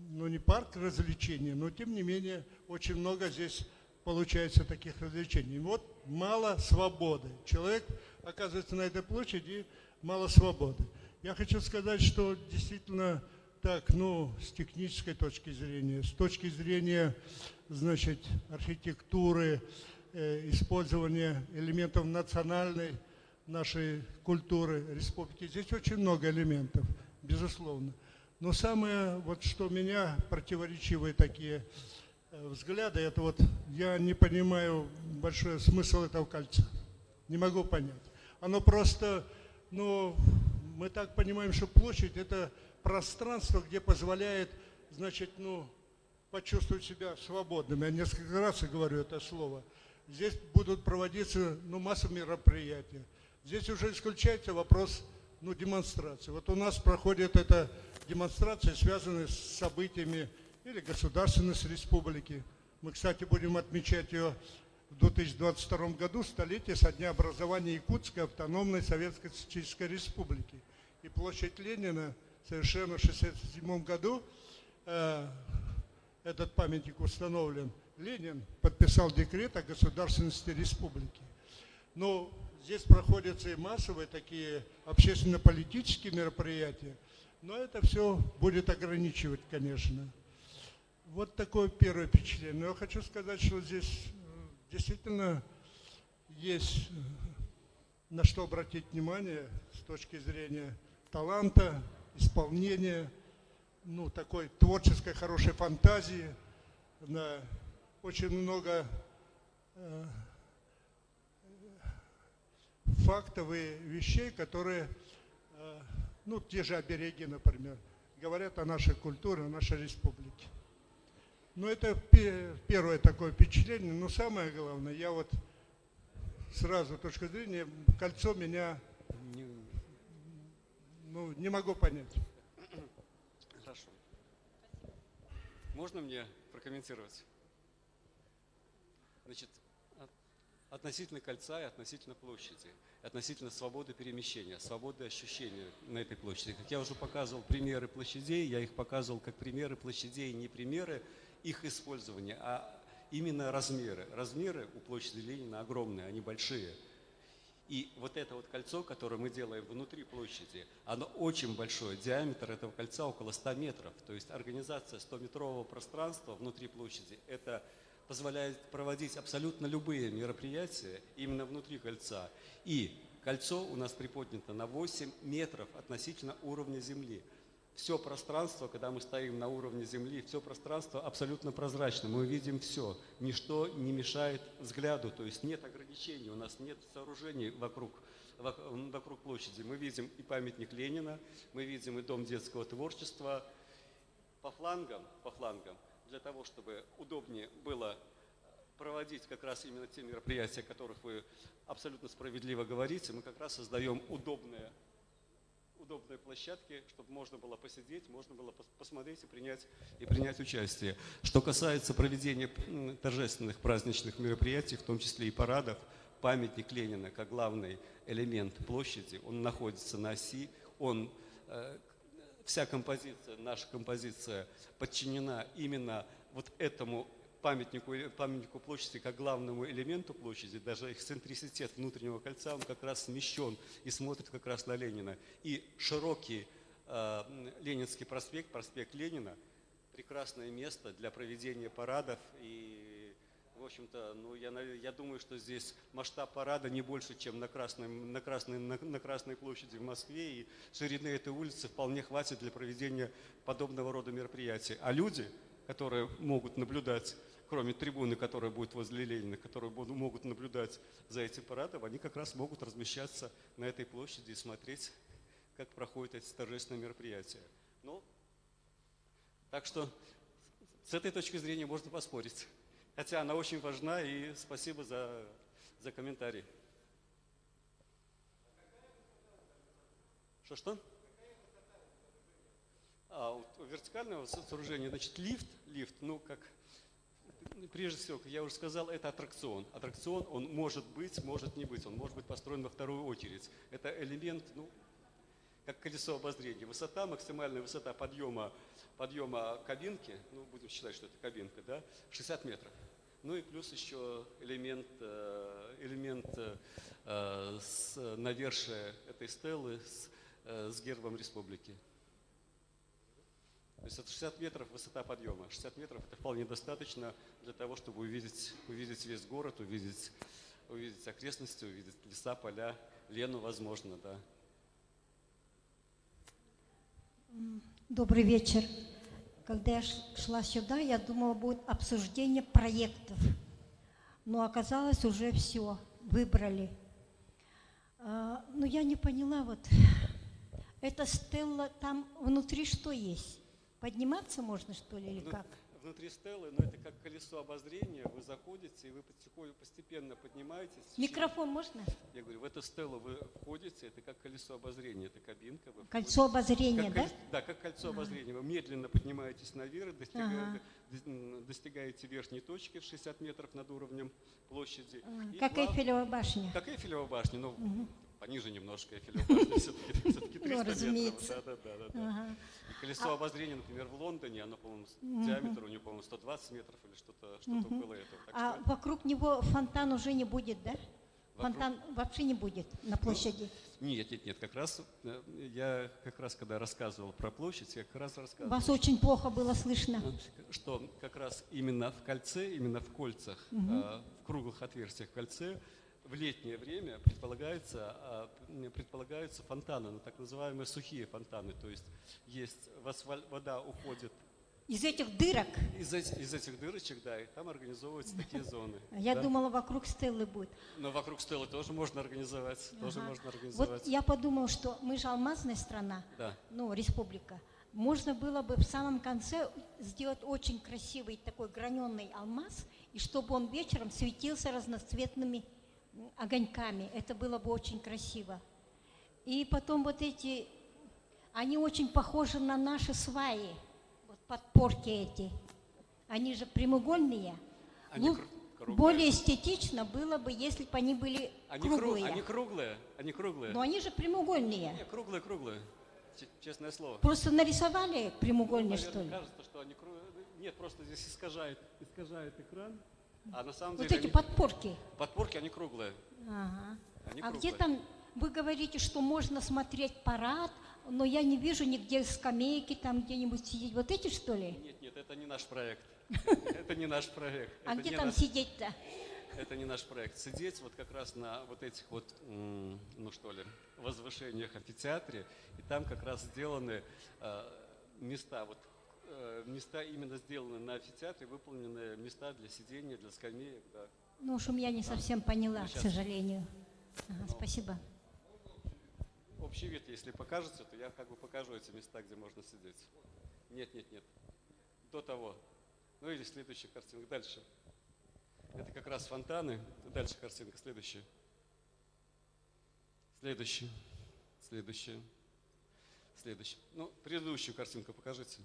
S5: не парк развлечений, но тем не менее очень много здесь получается таких развлечений. Вот мало свободы. Человек оказывается на этой площади, мало свободы. Я хочу сказать, что действительно так, ну, с технической точки зрения, с точки зрения, значит, архитектуры, использования элементов национальной нашей культуры республики, здесь очень много элементов, безусловно. Но самое, вот что меня противоречивые такие взгляды, это вот я не понимаю большой смысл этого кольца. Не могу понять. Оно просто, ну, мы так понимаем, что площадь – это пространство, где позволяет, значит, ну, почувствовать себя свободными. Я несколько раз говорю это слово. Здесь будут проводиться, ну, масса мероприятий. Здесь уже исключается вопрос, ну, демонстрации. Вот у нас проходит эта демонстрация, связанная с событиями или государственности республики. Мы, кстати, будем отмечать ее в 2022 году, столетие со дня образования Якутской автономной Советской Социалистической Республики. И площадь Ленина совершенно в 1967 году этот памятник установлен. Ленин подписал декрет о государственности республики. Но здесь проходятся и массовые такие общественно-политические мероприятия, но это все будет ограничивать, конечно. Вот такое первое впечатление. Но я хочу сказать, что здесь действительно есть на что обратить внимание с точки зрения таланта, исполнения, ну, такой творческой, хорошей фантазии. Да, очень много фактов и вещей, которые, ну, те же обереги, например, говорят о нашей культуре, о нашей республике. Ну, это первое такое впечатление. Но самое главное, я вот сразу, точка зрения, кольцо меня, ну, не могу понять.
S2: Хорошо. Можно мне прокомментировать? Значит, относительно кольца и относительно площади, относительно свободы перемещения, свободы ощущения на этой площади. Как я уже показывал примеры площадей, я их показывал как примеры площадей, не примеры их использования, а именно размеры. Размеры у площади Ленина огромные, они большие. И вот это вот кольцо, которое мы делаем внутри площади, оно очень большое. Диаметр этого кольца около 100 метров. То есть организация 100-метрового пространства внутри площади, это позволяет проводить абсолютно любые мероприятия именно внутри кольца. И кольцо у нас приподнято на 8 метров относительно уровня земли. Все пространство, когда мы стоим на уровне земли, все пространство абсолютно прозрачно. Мы видим все. Ничто не мешает взгляду, то есть нет ограничений, у нас нет сооружений вокруг площади. Мы видим и памятник Ленина, мы видим и Дом детского творчества. По флангам, для того, чтобы удобнее было проводить как раз именно те мероприятия, о которых вы абсолютно справедливо говорите, мы как раз создаем удобные площадки, чтобы можно было посидеть, можно было посмотреть и принять участие. Что касается проведения торжественных праздничных мероприятий, в том числе и парадов, памятник Ленина как главный элемент площади, он находится на оси, вся композиция, наша композиция подчинена именно вот этому памятнику площади как главному элементу площади. Даже эксцентриситет внутреннего кольца, он как раз смещен и смотрит как раз на Ленина. И широкий Ленинский проспект Ленина, прекрасное место для проведения парадов. И, в общем-то, ну, я думаю, что здесь масштаб парада не больше, чем на Красной площади в Москве. И ширины этой улицы вполне хватит для проведения подобного рода мероприятий. А люди, которые могут наблюдать, кроме трибуны, которая будет возле Ленина, которые могут наблюдать за этим парадом, они как раз могут размещаться на этой площади и смотреть, как проходят эти торжественные мероприятия. Ну, так что с этой точки зрения можно поспорить. Хотя она очень важна, и спасибо за комментарий. Что? У вертикального сооружения, значит, лифт, ну, как, прежде всего, как я уже сказал, это аттракцион. Аттракцион, он может быть, может не быть, он может быть построен во вторую очередь. Это элемент, ну, как колесо обозрения. Высота, максимальная высота подъема кабинки, ну, будем считать, что это кабинка, да, 60 метров. Ну и плюс еще элемент навершия этой стелы с гербом республики. То есть это 60 метров высота подъема. 60 метров это вполне достаточно для того, чтобы увидеть весь город, увидеть окрестности, увидеть леса, поля, Лену, возможно, да.
S6: Добрый вечер. Когда я шла сюда, я думала, будет обсуждение проектов. Но оказалось, уже все, выбрали. Но я не поняла, вот, эта стелла, там внутри что есть? Подниматься можно, что ли, или как?
S2: Внутри стелы, но это как колесо обозрения, вы заходите, и вы постепенно поднимаетесь.
S6: Микрофон можно?
S2: Я говорю, в эту стелу вы входите, это как колесо обозрения, это кабинка.
S6: Кольцо обозрения, да?
S2: Да, как кольцо обозрения. Вы медленно поднимаетесь наверх, достигаете верхней точки в 60 метров над уровнем площади.
S6: Как Эйфелева башня.
S2: Как Эйфелева башня, но пониже немножко Эйфелева башня, все-таки 300 метров. Да. Колесо обозрения, например, в Лондоне, оно, по-моему, диаметр у него, по-моему, 120 метров или что-то около этого.
S6: А вокруг него фонтан уже не будет, да? Фонтан вообще не будет на площади?
S2: Нет. Как раз я когда рассказывал про площадь, я как раз рассказывал.
S6: Вас очень плохо было слышно.
S2: Что как раз именно в кольце, именно в кольцах, в круглых отверстиях в кольце, в летнее время предполагаются фонтаны, ну, так называемые сухие фонтаны. То есть вода уходит.
S6: Из этих дырок?
S2: Из этих дырочек, да, и там организовываются такие зоны.
S6: Я думала, вокруг стеллы будет.
S2: Но вокруг стелы тоже можно организовать.
S6: Вот я подумала, что мы же алмазная страна, ну, республика. Можно было бы в самом конце сделать очень красивый такой граненый алмаз, и чтобы он вечером светился разноцветными огоньками. Это было бы очень красиво. И потом вот эти, они очень похожи на наши сваи, вот подпорки эти. Они же прямоугольные. Более эстетично было бы, если бы они были круглые.
S2: Они круглые.
S6: Но они же прямоугольные.
S2: Нет, круглые. Честное слово.
S6: Просто нарисовали прямоугольные, что ли?
S2: Кажется, что они круглые. Нет, просто здесь искажает экран. А на самом
S6: вот
S2: деле
S6: эти подпорки.
S2: Подпорки, они круглые.
S6: Они круглые. Где там, вы говорите, что можно смотреть парад, но я не вижу нигде скамейки, там где-нибудь сидеть. Вот эти, что ли?
S2: Нет, это не наш проект. Это не наш проект.
S6: А где там сидеть-то?
S2: Это не наш проект. Сидеть вот как раз на вот этих вот, возвышениях амфитеатре, и там как раз сделаны места, места именно сделаны на амфитеатре, выполнены места для сидения, для скамеек, да.
S6: Ну уж я не совсем поняла, к сожалению. Спасибо.
S2: Общий вид, если покажете, то я как бы покажу эти места, где можно сидеть. Нет. До того. Ну или следующая картинка. Дальше. Это как раз фонтаны. Дальше картинка. Следующая. Ну, предыдущую картинку покажите.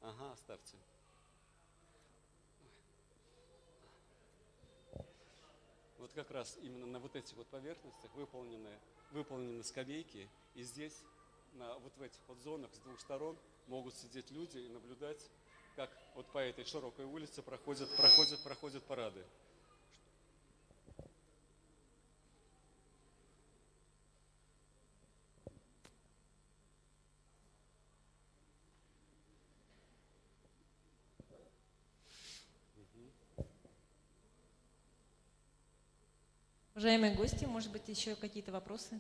S2: Ага, оставьте. Вот как раз именно на вот этих вот поверхностях выполнены скамейки, и здесь, вот в этих вот зонах с двух сторон могут сидеть люди и наблюдать, как вот по этой широкой улице проходят парады.
S7: Уважаемые гости, может быть, еще какие-то вопросы?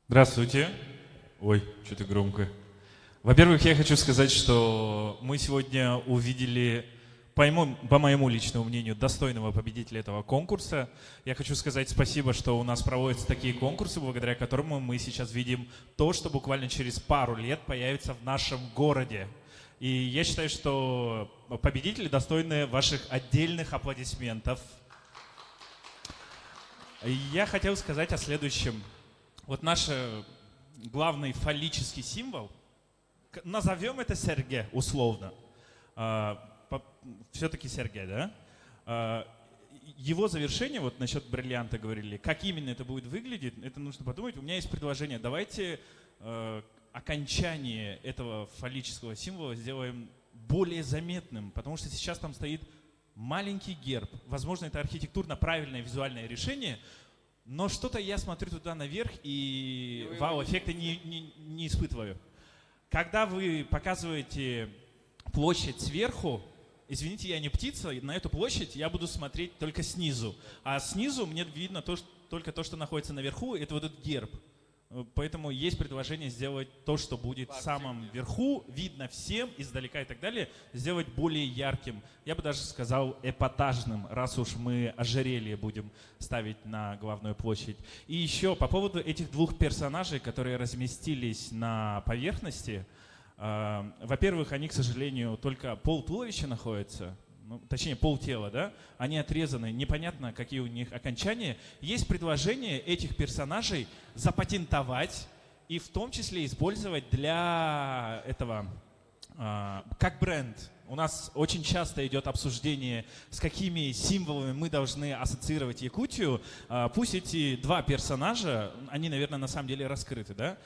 S8: Здравствуйте. Ой, что-то громко. Во-первых, я хочу сказать, что мы сегодня увидели, по моему личному мнению, достойного победителя этого конкурса. Я хочу сказать спасибо, что у нас проводятся такие конкурсы, благодаря которым мы сейчас видим то, что буквально через пару лет появится в нашем городе. И я считаю, что победители достойны ваших отдельных аплодисментов. Я хотел сказать о следующем. Вот наш главный фаллический символ, назовем это Сергей условно, все-таки Сергей, да? его завершение, вот насчет бриллианта говорили, как именно это будет выглядеть, это нужно подумать. У меня есть предложение. Давайте окончание этого фаллического символа сделаем более заметным, потому что сейчас там стоит маленький герб. Возможно, это архитектурно правильное визуальное решение, но что-то я смотрю туда наверх и вау-эффекта не испытываю. Когда вы показываете площадь сверху, извините, я не птица, на эту площадь я буду смотреть только снизу. А снизу мне видно только то, что находится наверху, это вот этот герб. Поэтому есть предложение сделать то, что будет в самом верху, видно всем, издалека и так далее, сделать более ярким. Я бы даже сказал эпатажным, раз уж мы ожерелье будем ставить на главную площадь. И еще по поводу этих двух персонажей, которые разместились на поверхности. Во-первых, они, к сожалению, только полтуловища находятся, точнее полтела, да? Они отрезаны, непонятно, какие у них окончания. Есть предложение этих персонажей запатентовать и в том числе использовать для этого, как бренд. У нас очень часто идет обсуждение, с какими символами мы должны ассоциировать Якутию. Пусть эти два персонажа, они, наверное, на самом деле раскрыты, да,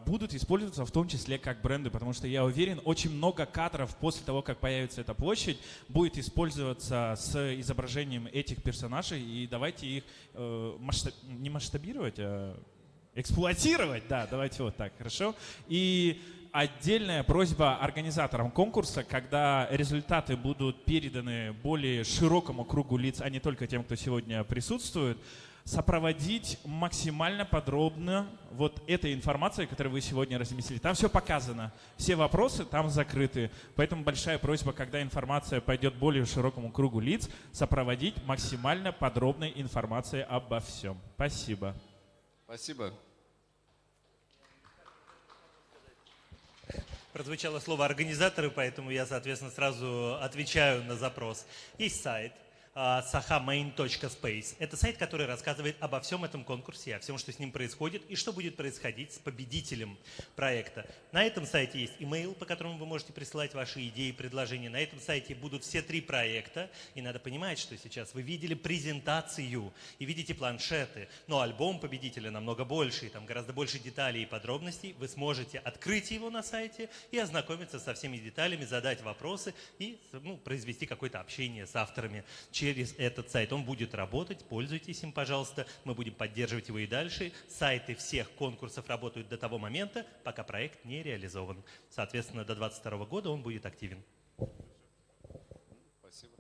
S8: будут использоваться в том числе как бренды, потому что я уверен, очень много кадров после того, как появится эта площадь, будет использоваться с изображением этих персонажей. И давайте их не масштабировать, а эксплуатировать, да, давайте вот так, хорошо? И отдельная просьба организаторам конкурса, когда результаты будут переданы более широкому кругу лиц, а не только тем, кто сегодня присутствует, сопроводить максимально подробно вот этой информацией, которую вы сегодня разместили. Там все показано, все вопросы там закрыты. Поэтому большая просьба, когда информация пойдет более широкому кругу лиц, сопроводить максимально подробной информацией обо всем. Спасибо.
S2: Спасибо.
S9: Прозвучало слово «организаторы», поэтому я, соответственно, сразу отвечаю на запрос. Есть сайт sahamain.space. Это сайт, который рассказывает обо всем этом конкурсе, о всем, что с ним происходит и что будет происходить с победителем проекта. На этом сайте есть имейл, по которому вы можете присылать ваши идеи, предложения. На этом сайте будут все 3 проекта. И надо понимать, что сейчас вы видели презентацию и видите планшеты, но альбом победителя намного больше, и там гораздо больше деталей и подробностей. Вы сможете открыть его на сайте и ознакомиться со всеми деталями, задать вопросы и произвести какое-то общение с авторами через этот сайт. Он будет работать, пользуйтесь им, пожалуйста. Мы будем поддерживать его и дальше. Сайты всех конкурсов работают до того момента, пока проект не реализован. Соответственно, до 2022 года он будет активен.
S2: Спасибо.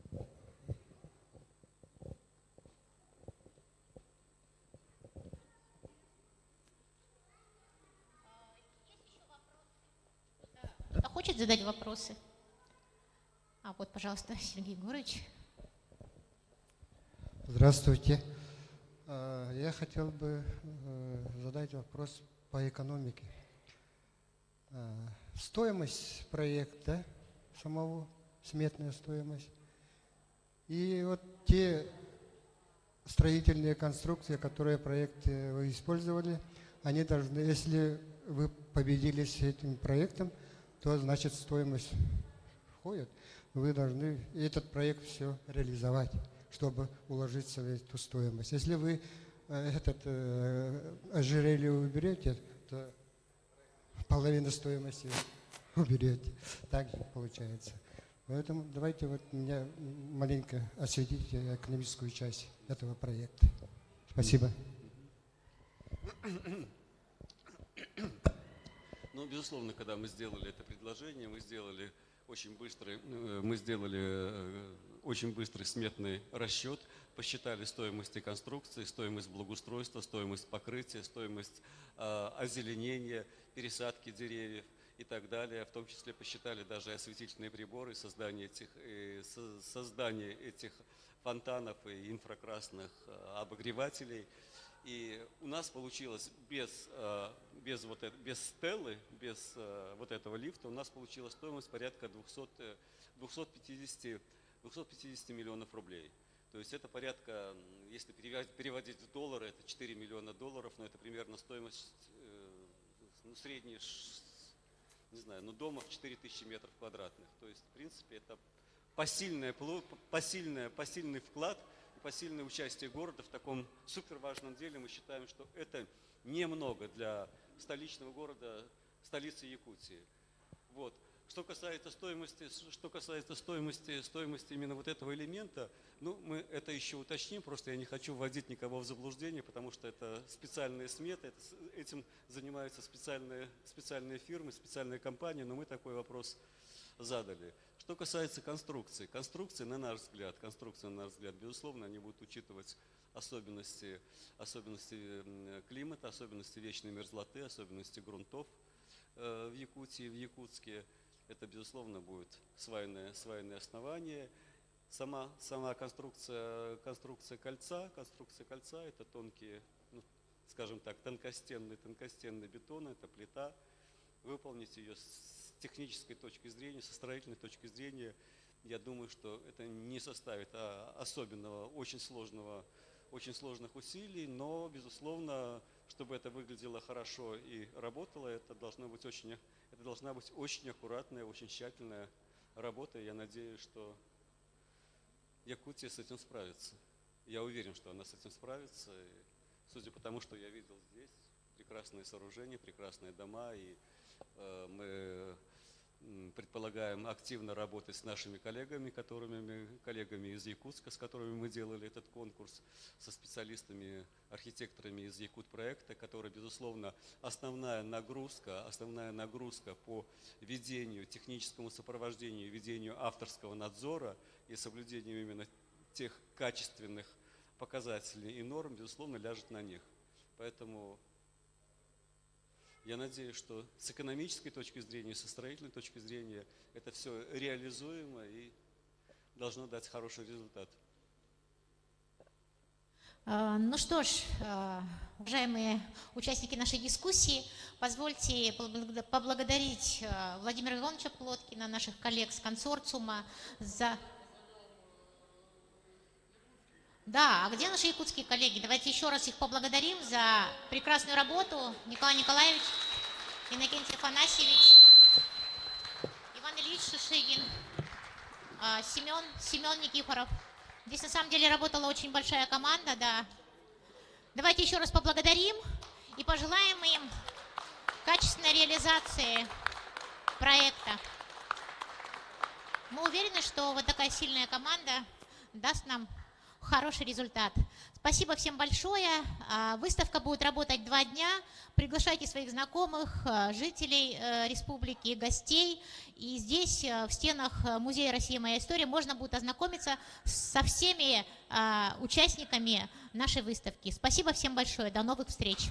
S1: Кто-то хочет задать вопросы? Вот, пожалуйста, Сергей Егорович.
S10: Здравствуйте. Я хотел бы задать вопрос по экономике. Стоимость проекта самого, сметная стоимость, и вот те строительные конструкции, которые проекты вы использовали, они должны, если вы победили с этим проектом, то значит стоимость входит. Вы должны этот проект все реализовать, чтобы уложиться в эту стоимость. Если вы ожерелье уберете, то половину стоимости уберете. Так же получается. Поэтому давайте вот меня маленько осветите экономическую часть этого проекта. Спасибо.
S2: Ну, безусловно, когда мы сделали это предложение, мы сделали очень быстрый сметный расчет, посчитали стоимость конструкции, стоимость благоустройства, стоимость покрытия, стоимость озеленения, пересадки деревьев и так далее. В том числе посчитали даже осветительные приборы, создание этих фонтанов и инфракрасных обогревателей. И у нас получилось без стеллы, без вот этого лифта, у нас получилась стоимость порядка 250 миллионов рублей. То есть это порядка, если переводить в доллары, это 4 миллиона долларов, но это примерно стоимость средняя, не знаю, дома в 4000 метров квадратных. То есть, в принципе, это посильный вклад посильное участие города в таком суперважном деле. Мы считаем, что это немного для столичного города, столицы Якутии. Вот. Что касается стоимости именно вот этого элемента, ну, мы это еще уточним, просто я не хочу вводить никого в заблуждение, потому что это специальные сметы, этим занимаются специальные фирмы, специальные компании, но мы такой вопрос задали. Что касается конструкции, на наш взгляд, безусловно, они будут учитывать особенности климата, особенности вечной мерзлоты, особенности грунтов в Якутии, в Якутске. Это, безусловно, будет свайное основание. Сама конструкция кольца это тонкие, ну, скажем так, тонкостенный бетон, это плита. Выполнить ее с технической точки зрения, со строительной точки зрения, я думаю, что это не составит особенного, очень сложных усилий, но, безусловно, чтобы это выглядело хорошо и работало, это должна быть очень аккуратная, очень тщательная работа. Я надеюсь, что Якутия с этим справится. Я уверен, что она с этим справится. И, судя по тому, что я видел здесь, прекрасные сооружения, прекрасные дома, и мы предполагаем активно работать с нашими коллегами из Якутска, с которыми мы делали этот конкурс, со специалистами, архитекторами из Якут-проекта, которые, безусловно, основная нагрузка по ведению, техническому сопровождению, ведению авторского надзора и соблюдению именно тех качественных показателей и норм, безусловно, ляжет на них. Поэтому я надеюсь, что с экономической точки зрения, со строительной точки зрения это все реализуемо и должно дать хороший результат.
S1: Ну что ж, уважаемые участники нашей дискуссии, позвольте поблагодарить Владимира Ивановича Плоткина, наших коллег с консорциума за... Да, а где наши якутские коллеги? Давайте еще раз их поблагодарим за прекрасную работу. Николай Николаевич, Иннокентий Афанасьевич, Иван Ильич Шишигин, Семен Никифоров. Здесь на самом деле работала очень большая команда, да. Давайте еще раз поблагодарим и пожелаем им качественной реализации проекта. Мы уверены, что вот такая сильная команда даст нам хороший результат. Спасибо всем большое. Выставка будет работать 2 дня. Приглашайте своих знакомых, жителей республики, гостей. И здесь, в стенах Музея «Россия. Моя история», можно будет ознакомиться со всеми участниками нашей выставки. Спасибо всем большое. До новых встреч.